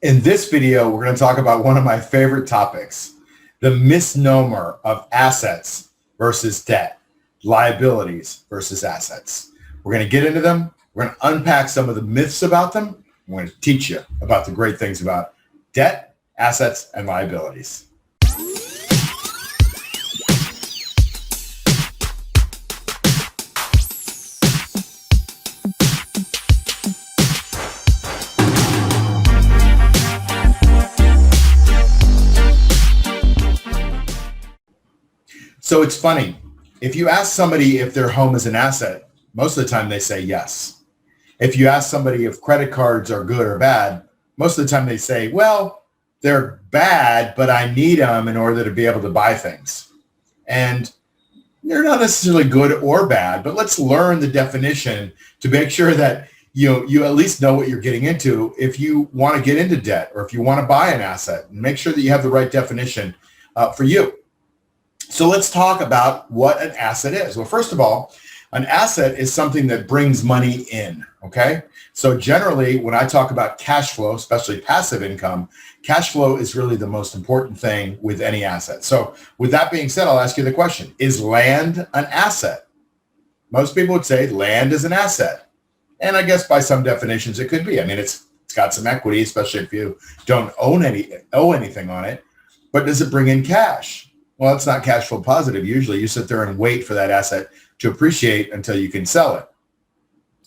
In this video, we're going to talk about one of my favorite topics, the misnomer of assets versus debt, liabilities versus assets. We're going to get into them. We're going to unpack some of the myths about them. I'm going to teach you about the great things about debt, assets, and liabilities. So it's funny. If you ask somebody if their home is an asset, most of the time they say yes. If you ask somebody if credit cards are good or bad, most of the time they say, well, they're bad, but I need them in order to be able to buy things. And they're not necessarily good or bad, but let's learn the definition to make sure that you at least know what you're getting into if you want to get into debt or if you want to buy an asset, and make sure that you have the right definition for you. So let's talk about what an asset is. Well, first of all, an asset is something that brings money in, okay? So generally, when I talk about cash flow, especially passive income, cash flow is really the most important thing with any asset. So with that being said, I'll ask you the question, is land an asset? Most people would say land is an asset. And I guess by some definitions, it could be. I mean, it's got some equity, especially if you don't owe anything on it. But does it bring in cash? Well, it's not cash flow positive. Usually you sit there and wait for that asset to appreciate until you can sell it.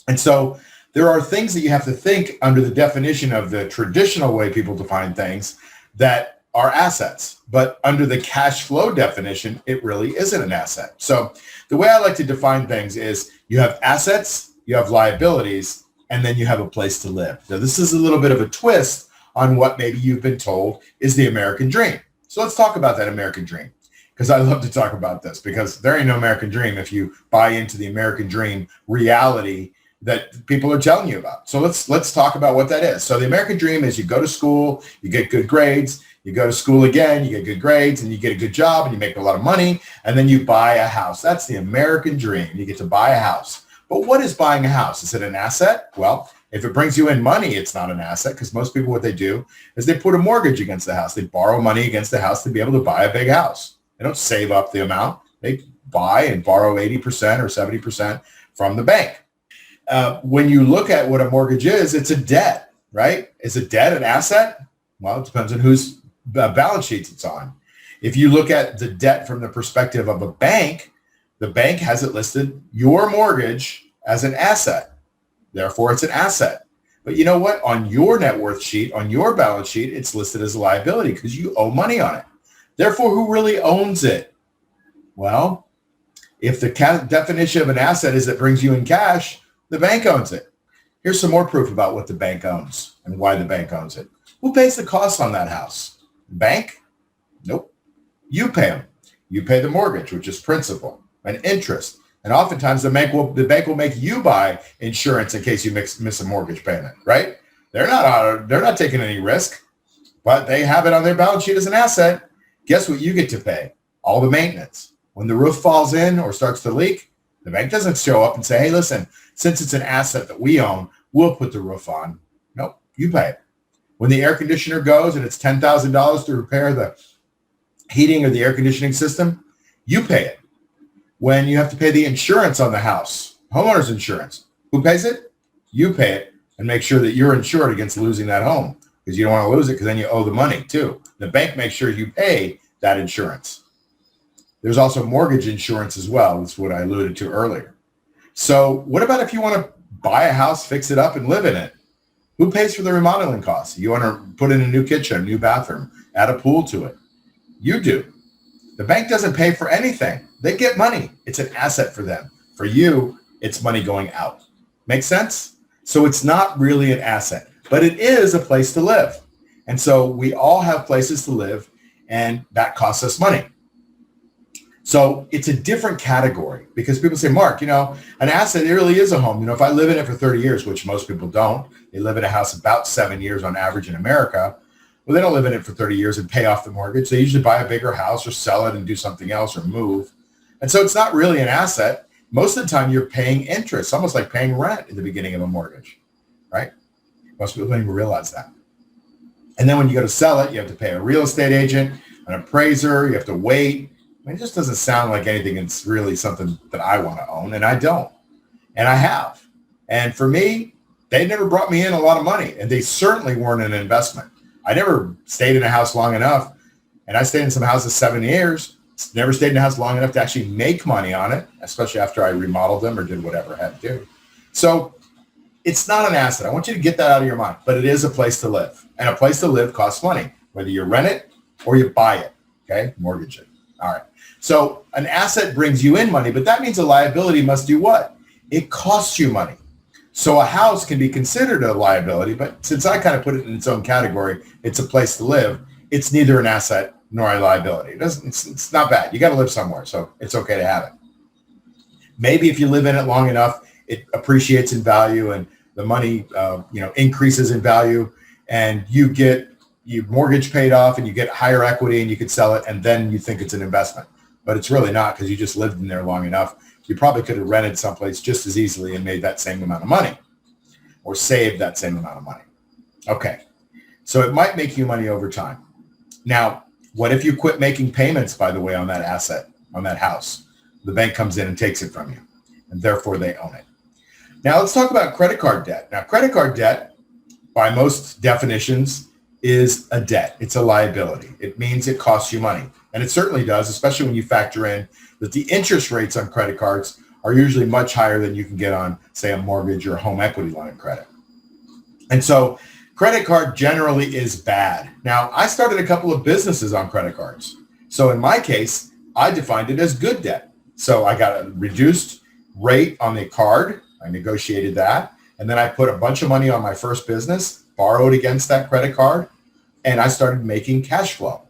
And so there are things that you have to think under the definition of the traditional way people define things that are assets. But under the cash flow definition, it really isn't an asset. So the way I like to define things is you have assets, you have liabilities, and then you have a place to live. Now, this is a little bit of a twist on what maybe you've been told is the American dream. So let's talk about that American dream, because I love to talk about this, because there ain't no American dream if you buy into the American dream reality that people are telling you about. So let's talk about what that is. So the American dream is you go to school, you get good grades, you go to school again, you get good grades, and you get a good job, and you make a lot of money, and then you buy a house. That's the American dream. You get to buy a house. But what is buying a house? Is it an asset? Well, if it brings you in money, it's not an asset, because most people, what they do is they put a mortgage against the house. They borrow money against the house to be able to buy a big house. They don't save up the amount. They buy and borrow 80% or 70% from the bank. When you look at what a mortgage is, it's a debt, right? Is a debt an asset? Well, it depends on whose balance sheets it's on. If you look at the debt from the perspective of a bank, the bank has it listed, your mortgage, as an asset. Therefore, it's an asset. But you know what? On your net worth sheet, on your balance sheet, it's listed as a liability because you owe money on it. Therefore, who really owns it? Well, if the definition of an asset is it brings you in cash, the bank owns it. Here's some more proof about what the bank owns and why the bank owns it. Who pays the cost on that house? The bank? Nope. You pay them. You pay the mortgage, which is principal and interest. And oftentimes the bank will make you buy insurance in case you miss a mortgage payment, right? They're not taking any risk, but they have it on their balance sheet as an asset. Guess what you get to pay? All the maintenance. When the roof falls in or starts to leak, the bank doesn't show up and say, hey, listen, since it's an asset that we own, we'll put the roof on. Nope, you pay it. When the air conditioner goes and it's $10,000 to repair the heating or the air conditioning system, you pay it. When you have to pay the insurance on the house, homeowner's insurance, who pays it? You pay it, and make sure that you're insured against losing that home, because you don't want to lose it, because then you owe the money too. The bank makes sure you pay that insurance. There's also mortgage insurance as well. That's what I alluded to earlier. So what about if you want to buy a house, fix it up, and live in it? Who pays for the remodeling costs? You want to put in a new kitchen, a new bathroom, add a pool to it? You do. The bank doesn't pay for anything. They get money. It's an asset for them. For you, it's money going out. Make sense? So it's not really an asset, but it is a place to live. And so we all have places to live, and that costs us money. So it's a different category, because people say, Mark, an asset, it really is a home. If I live in it for 30 years, which most people don't, they live in a house about 7 years on average in America. Well, they don't live in it for 30 years and pay off the mortgage. They usually buy a bigger house or sell it and do something else or move. And so it's not really an asset. Most of the time you're paying interest, almost like paying rent in the beginning of a mortgage, right? Most people don't even realize that. And then when you go to sell it, you have to pay a real estate agent, an appraiser, you have to wait. I mean, it just doesn't sound like anything that's really something that I want to own, and I don't. And I have. And for me, they never brought me in a lot of money, and they certainly weren't an investment. I never stayed in a house long enough, and I stayed in some houses 7 years, never stayed in a house long enough to actually make money on it, especially after I remodeled them or did whatever I had to do. So it's not an asset. I want you to get that out of your mind, but it is a place to live. And a place to live costs money, whether you rent it or you buy it, okay? Mortgage it. All right. So an asset brings you in money, but that means a liability must do what? It costs you money. So a house can be considered a liability, but since I kind of put it in its own category, it's a place to live. It's neither an asset nor a liability. It's not bad. You got to live somewhere, so it's okay to have it. Maybe if you live in it long enough, it appreciates in value and the money increases in value, and you get your mortgage paid off and you get higher equity and you could sell it, and then you think it's an investment. But it's really not, because you just lived in there long enough. You probably could have rented someplace just as easily and made that same amount of money or saved that same amount of money. Okay, so it might make you money over time. Now, what if you quit making payments, by the way, on that asset, on that house? The bank comes in and takes it from you, and therefore they own it. Now, let's talk about credit card debt. Now, credit card debt, by most definitions, is a debt. It's a liability. It means it costs you money. And it certainly does, especially when you factor in that the interest rates on credit cards are usually much higher than you can get on, say, a mortgage or a home equity line of credit. And so credit card generally is bad. Now, I started a couple of businesses on credit cards. So in my case, I defined it as good debt. So I got a reduced rate on the card. I negotiated that. And then I put a bunch of money on my first business, borrowed against that credit card, and I started making cash flow.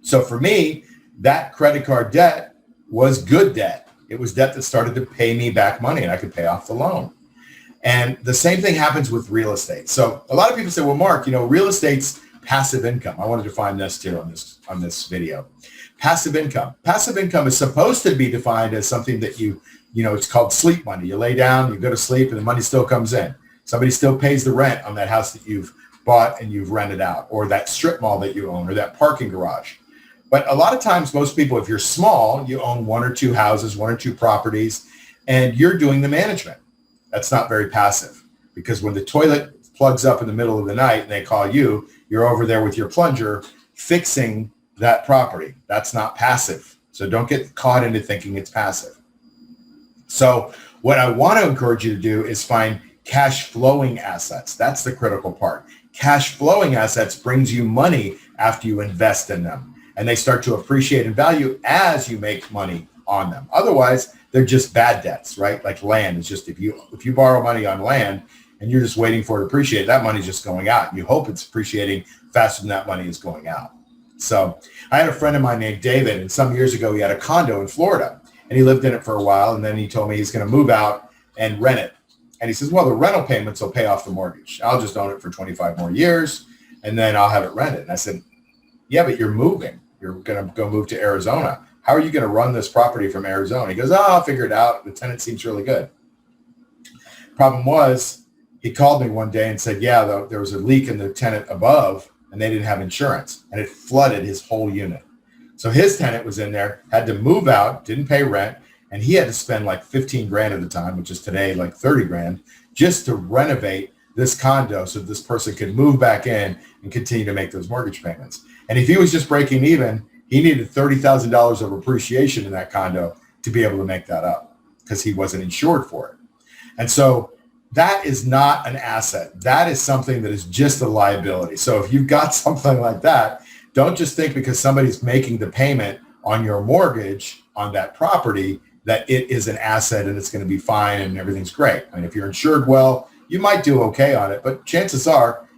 So for me, that credit card debt was good debt. It was debt that started to pay me back money, and I could pay off the loan. And the same thing happens with real estate. So a lot of people say, well, Mark, real estate's passive income. I want to define this too on this video. Passive income. Passive income is supposed to be defined as something that it's called sleep money. You lay down, you go to sleep, and the money still comes in. Somebody still pays the rent on that house that you've bought and you've rented out, or that strip mall that you own, or that parking garage. But a lot of times, most people, if you're small, you own one or two houses, one or two properties, and you're doing the management. That's not very passive, because when the toilet plugs up in the middle of the night and they call you, you're over there with your plunger fixing that property. That's not passive. So don't get caught into thinking it's passive. So what I want to encourage you to do is find cash flowing assets. That's the critical part. Cash flowing assets brings you money after you invest in them, and they start to appreciate in value as you make money on them. Otherwise, they're just bad debts, right? Like land is just, if you borrow money on land and you're just waiting for it to appreciate, that money's just going out. You hope it's appreciating faster than that money is going out. So I had a friend of mine named David, and some years ago he had a condo in Florida, and he lived in it for a while, and then he told me he's going to move out and rent it. And he says, well, the rental payments will pay off the mortgage. I'll just own it for 25 more years, and then I'll have it rented. And I said, yeah, but you're moving. You're going to go move to Arizona. How are you going to run this property from Arizona? He goes, I'll figure it out. The tenant seems really good. Problem was, he called me one day and said, yeah, there was a leak in the tenant above, and they didn't have insurance, and it flooded his whole unit. So his tenant was in there, had to move out, didn't pay rent, and he had to spend like 15 grand at the time, which is today like 30 grand, just to renovate this condo so this person could move back in and continue to make those mortgage payments. And if he was just breaking even, he needed $30,000 of appreciation in that condo to be able to make that up, because he wasn't insured for it. And so that is not an asset. That is something that is just a liability. So if you've got something like that, don't just think because somebody's making the payment on your mortgage on that property that it is an asset and it's going to be fine and everything's great. I mean, if you're insured well, you might do okay on it, but chances are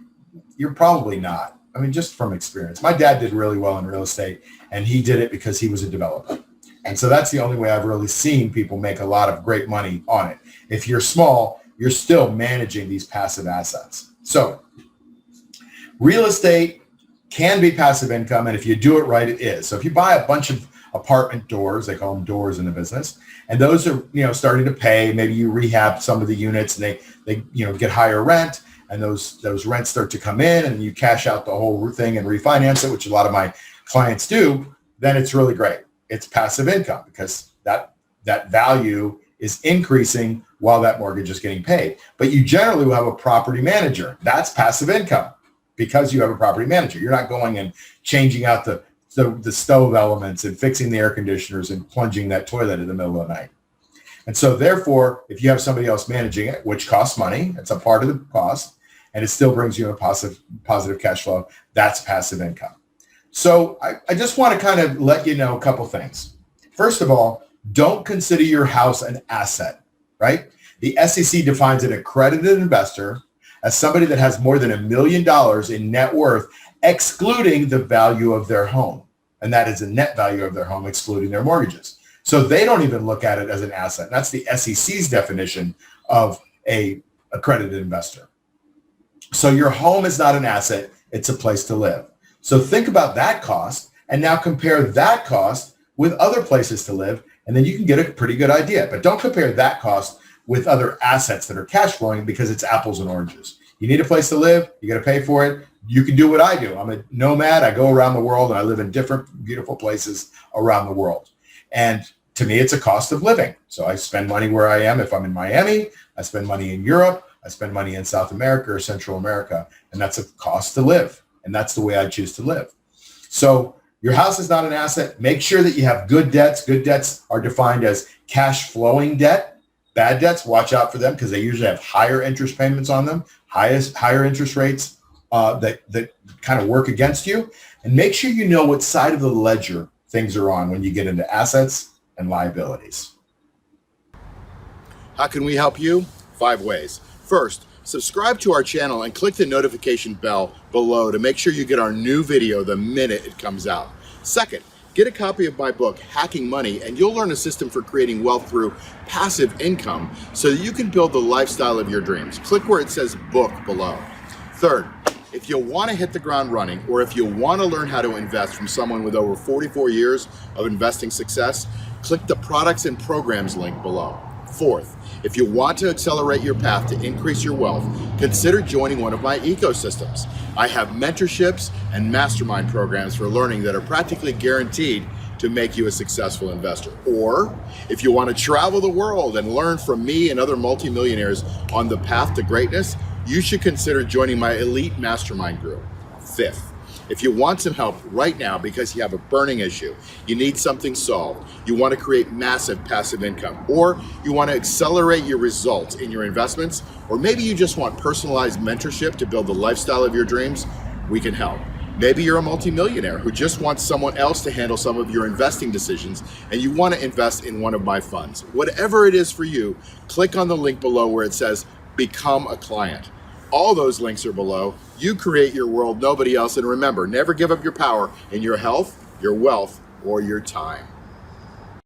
you're probably not. I mean, just from experience. My dad did really well in real estate, and he did it because he was a developer. And so that's the only way I've really seen people make a lot of great money on it. If you're small, you're still managing these passive assets. So real estate can be passive income, and if you do it right, it is. So if you buy a bunch of apartment doors, they call them doors in the business, and those are starting to pay. Maybe you rehab some of the units, and they get higher rent, and those rents start to come in and you cash out the whole thing and refinance it, which a lot of my clients do, then it's really great. It's passive income because that value is increasing while that mortgage is getting paid. But you generally will have a property manager. That's passive income because you have a property manager. You're not going and changing out the stove elements and fixing the air conditioners and plunging that toilet in the middle of the night. And so therefore, if you have somebody else managing it, which costs money, it's a part of the cost, and it still brings you a positive cash flow, that's passive income. So I just want to kind of let you know a couple things. First of all, don't consider your house an asset, right? The SEC defines an accredited investor as somebody that has more than $1 million in net worth, excluding the value of their home. And that is the net value of their home, excluding their mortgages. So they don't even look at it as an asset. And that's the SEC's definition of a accredited investor. So your home is not an asset, it's a place to live. So think about that cost and now compare that cost with other places to live, and then you can get a pretty good idea. But don't compare that cost with other assets that are cash flowing because it's apples and oranges. You need a place to live, you got to pay for it. You can do what I do. I'm a nomad. I go around the world and I live in different beautiful places around the world. And to me, it's a cost of living. So I spend money where I am. If I'm in Miami, I spend money in Europe, I spend money in South America or Central America, and that's a cost to live. And that's the way I choose to live. So your house is not an asset. Make sure that you have good debts. Good debts are defined as cash flowing debt. Bad debts, watch out for them because they usually have higher interest payments on them, higher interest rates that kind of work against you. And make sure you know what side of the ledger things are on when you get into assets and liabilities. How can we help you? 5 ways. First, subscribe to our channel and click the notification bell below to make sure you get our new video the minute it comes out. Second, get a copy of my book, Hacking Money, and you'll learn a system for creating wealth through passive income so that you can build the lifestyle of your dreams. Click where it says book below. Third, if you want to hit the ground running, or if you want to learn how to invest from someone with over 44 years of investing success, click the products and programs link below. Fourth, if you want to accelerate your path to increase your wealth, consider joining one of my ecosystems. I have mentorships and mastermind programs for learning that are practically guaranteed to make you a successful investor. Or if you want to travel the world and learn from me and other multimillionaires on the path to greatness, you should consider joining my elite mastermind group. Fifth, if you want some help right now because you have a burning issue, you need something solved, you want to create massive passive income, or you want to accelerate your results in your investments, or maybe you just want personalized mentorship to build the lifestyle of your dreams, we can help. Maybe you're a multimillionaire who just wants someone else to handle some of your investing decisions and you want to invest in one of my funds. Whatever it is for you, click on the link below where it says Become a Client. All those links are below. You create your world, nobody else. And remember, never give up your power in your health, your wealth, or your time.